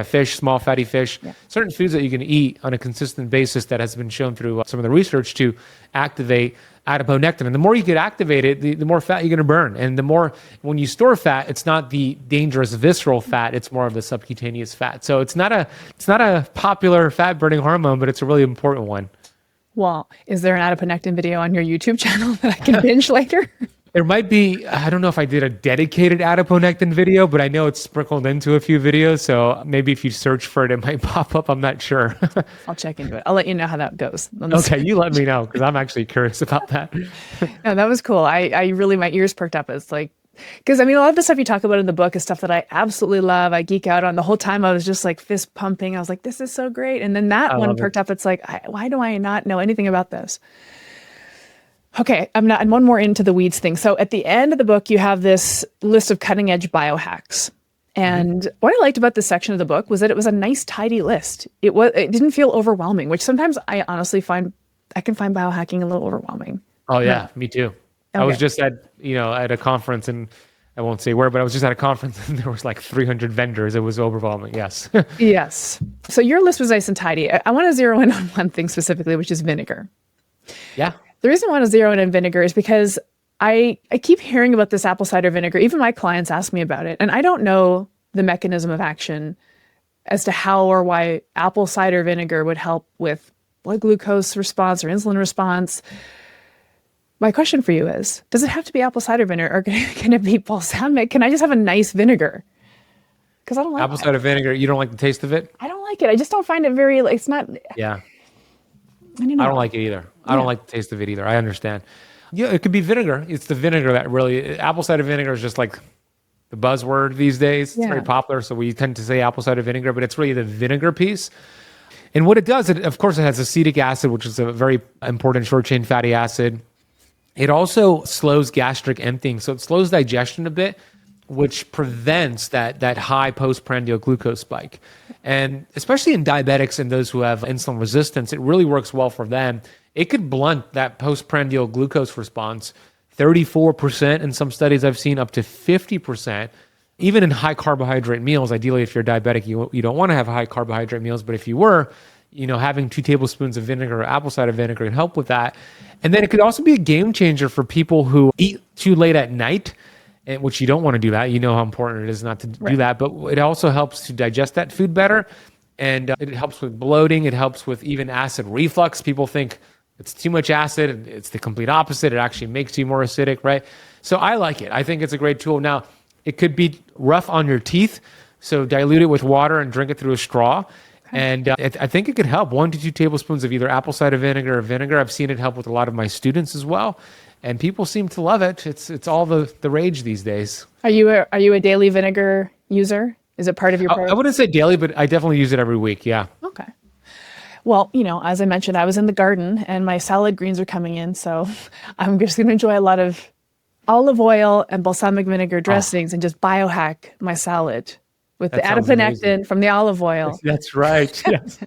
fish, small fatty fish, certain foods that you can eat on a consistent basis that has been shown through some of the research to activate adiponectin. And the more you get activated, the more fat you're going to burn. And the more, when you store fat, it's not the dangerous visceral fat, it's more of the subcutaneous fat. So it's not a popular fat burning hormone, but it's a really important one. Well, is there an adiponectin video on your YouTube channel that I can binge later? There might be, I don't know if I did a dedicated adiponectin video, but I know it's sprinkled into a few videos. So maybe if you search for it, it might pop up. I'm not sure. I'll check into it. I'll let you know how that goes. Okay, you let me know because I'm actually curious about that. No, that was cool. I really, my ears perked up. It's like, Because I mean, a lot of the stuff you talk about in the book is stuff that I absolutely love. I geek out on. The whole time I was just like fist pumping. I was like, this is so great. And then that one perked up. It's like, why do I not know anything about this? Okay, I'm one more into the weeds thing. So at the end of the book, you have this list of cutting edge biohacks. And what I liked about this section of the book was that it was a nice, tidy list. It didn't feel overwhelming, which sometimes I honestly find I can find biohacking a little overwhelming. Oh yeah, me too. Okay. I was just at a conference, and I won't say where, but I was just at a conference and there was like 300 vendors. It was overwhelming. Yes. Yes. So your list was nice and tidy. I want to zero in on one thing specifically, which is vinegar. Yeah. The reason I want to zero in on vinegar is because I keep hearing about this apple cider vinegar. Even my clients ask me about it. And I don't know the mechanism of action as to how or why apple cider vinegar would help with blood glucose response or insulin response. My question for you is, does it have to be apple cider vinegar, or can it be balsamic? Can I just have a nice vinegar? Because I don't like apple cider vinegar. You don't like the taste of it? I don't like it. I just don't find it very, it's not. Yeah. I don't like it either. I don't like the taste of it either. I understand. Yeah, it could be vinegar. It's the vinegar that really, apple cider vinegar is just like the buzzword these days. It's very popular. So we tend to say apple cider vinegar, but it's really the vinegar piece. And what it does, of course, it has acetic acid, which is a very important short chain fatty acid. It also slows gastric emptying. So it slows digestion a bit, which prevents that high postprandial glucose spike. And especially in diabetics and those who have insulin resistance, it really works well for them. It could blunt that postprandial glucose response 34% in some studies I've seen, up to 50%. Even in high carbohydrate meals, ideally if you're diabetic, you don't want to have high carbohydrate meals, but if you were, having 2 tablespoons of vinegar or apple cider vinegar can help with that. And then it could also be a game changer for people who eat too late at night, which you don't want to do that. You know how important it is not to do that, but it also helps to digest that food better. And it helps with bloating. It helps with even acid reflux. People think it's too much acid. It's the complete opposite. It actually makes you more acidic, right? So I like it. I think it's a great tool. Now, it could be rough on your teeth, so dilute it with water and drink it through a straw. And I think it could help. 1 to 2 tablespoons of either apple cider vinegar or vinegar. I've seen it help with a lot of my students as well. And people seem to love it. It's all the rage these days. Are you a daily vinegar user? Is it part of your program? I wouldn't say daily, but I definitely use it every week, yeah. Okay. Well, as I mentioned, I was in the garden and my salad greens are coming in. So I'm just going to enjoy a lot of olive oil and balsamic vinegar dressings and just biohack my salad with the adiponectin from the olive oil. That's right. Yes.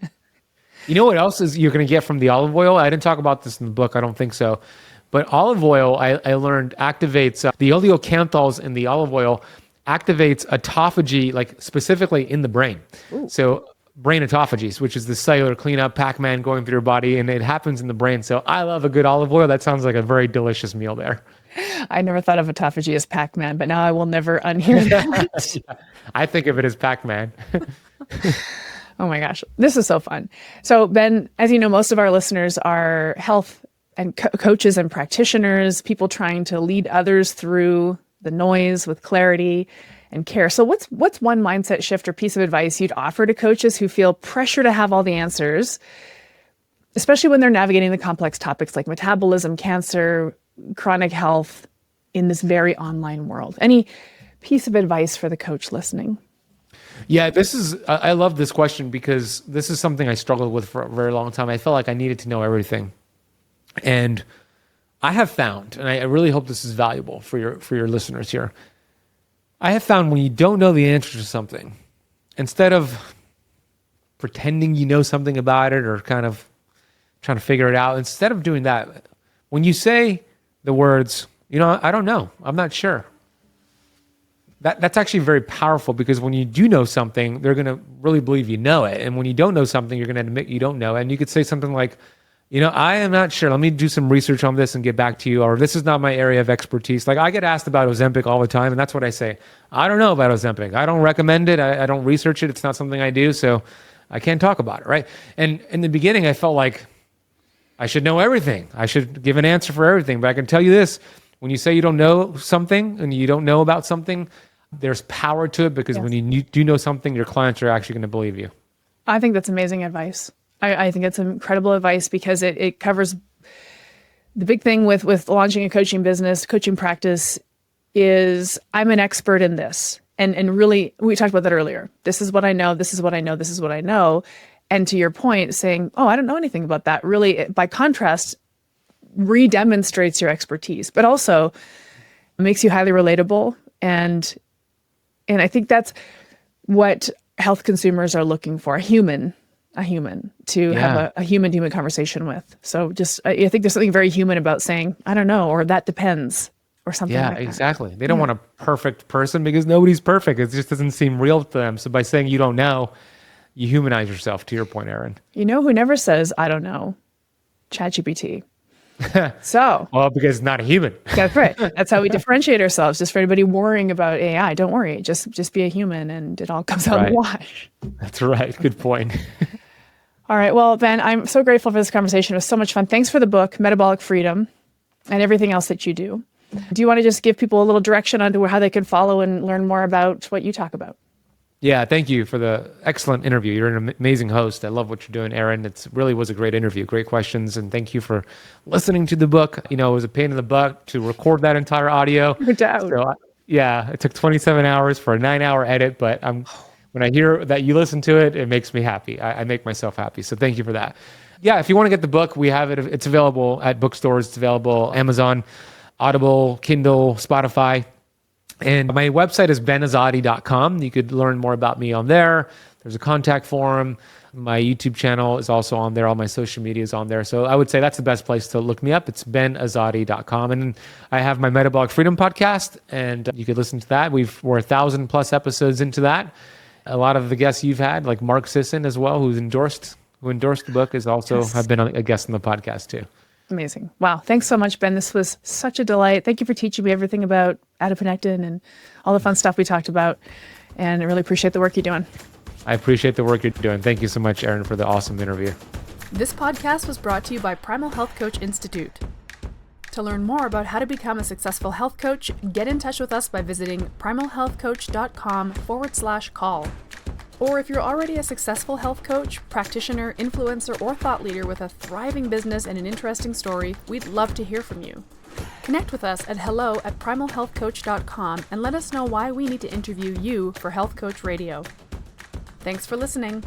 You know what else is you're going to get from the olive oil? I didn't talk about this in the book. I don't think so. But olive oil, I learned, activates the oleocanthols in the olive oil activates autophagy, like specifically in the brain. Ooh. So brain autophagy, which is the cellular cleanup, Pac-Man going through your body, and it happens in the brain. So I love a good olive oil. That sounds like a very delicious meal there. I never thought of autophagy as Pac-Man, but now I will never unhear that. Yeah, I think of it as Pac-Man. Oh my gosh, this is so fun. So Ben, as you know, most of our listeners are health and coaches and practitioners, people trying to lead others through the noise with clarity and care. So what's one mindset shift or piece of advice you'd offer to coaches who feel pressure to have all the answers, especially when they're navigating the complex topics like metabolism, cancer, chronic health in this very online world? Any piece of advice for the coach listening? Yeah, I love this question because this is something I struggled with for a very long time. I felt like I needed to know everything. And I have found, and I really hope this is valuable for your listeners here, I have found when you don't know the answer to something, instead of pretending you know something about it or kind of trying to figure it out, instead of doing that, when you say the words, I don't know, I'm not sure, that's actually very powerful, because when you do know something, they're going to really believe you know it. And when you don't know something, you're going to admit you don't know. And you could say something like, I am not sure. Let me do some research on this and get back to you. Or this is not my area of expertise. Like I get asked about Ozempic all the time, and that's what I say. I don't know about Ozempic. I don't recommend it. I don't research it. It's not something I do, so I can't talk about it, right? And in the beginning, I felt like I should know everything. I should give an answer for everything. But I can tell you this, when you say you don't know something and you don't know about something, there's power to it, because when you do know something, your clients are actually going to believe you. I think that's amazing advice. I think it's incredible advice, because it covers the big thing with launching a coaching business, coaching practice. is I'm an expert in this. And really, we talked about that earlier. This is what I know. This is what I know. This is what I know. And to your point, saying, oh, I don't know anything about that, really, by contrast, re-demonstrates your expertise, but also makes you highly relatable. And I think that's what health consumers are looking for, a human to have a human-to-human conversation with. So I think there's something very human about saying, I don't know, or that depends, or something like that. Yeah, exactly. They don't want a perfect person because nobody's perfect. It just doesn't seem real to them. So by saying you don't know, you humanize yourself, to your point, Erin. You know who never says, I don't know? ChatGPT. So. Well, because it's not a human. That's right. That's how we differentiate ourselves. Just for anybody worrying about AI, don't worry. Just be a human and it all comes out in the wash. That's right. Good point. All right. Well, Ben, I'm so grateful for this conversation. It was so much fun. Thanks for the book, Metabolic Freedom, and everything else that you do. Do you want to just give people a little direction onto how they can follow and learn more about what you talk about? Yeah, thank you for the excellent interview. You're an amazing host. I love what you're doing, Erin. It really was a great interview, great questions, and thank you for listening to the book. You know, it was a pain in the butt to record that entire audio. No doubt. So, it took 27 hours for a 9-hour edit, but when I hear that you listen to it, it makes me happy. I make myself happy. So thank you for that. Yeah, if you want to get the book, we have it. It's available at bookstores. It's available Amazon, Audible, Kindle, Spotify. And my website is benazadi.com. You could learn more about me on there. There's a contact form. My YouTube channel is also on there. All my social media is on there. So I would say that's the best place to look me up. It's benazadi.com. And I have my Metabolic Freedom podcast, and you could listen to that. We're 1,000+ episodes into that. A lot of the guests you've had, like Mark Sisson as well, who endorsed the book, is also have been a guest on the podcast too. Amazing. Wow. Thanks so much, Ben. This was such a delight. Thank you for teaching me everything about adiponectin and all the fun stuff we talked about. And I really appreciate the work you're doing. I appreciate the work you're doing. Thank you so much, Erin, for the awesome interview. This podcast was brought to you by Primal Health Coach Institute. To learn more about how to become a successful health coach, get in touch with us by visiting primalhealthcoach.com/call. Or if you're already a successful health coach, practitioner, influencer, or thought leader with a thriving business and an interesting story, we'd love to hear from you. Connect with us at hello@primalhealthcoach.com and let us know why we need to interview you for Health Coach Radio. Thanks for listening.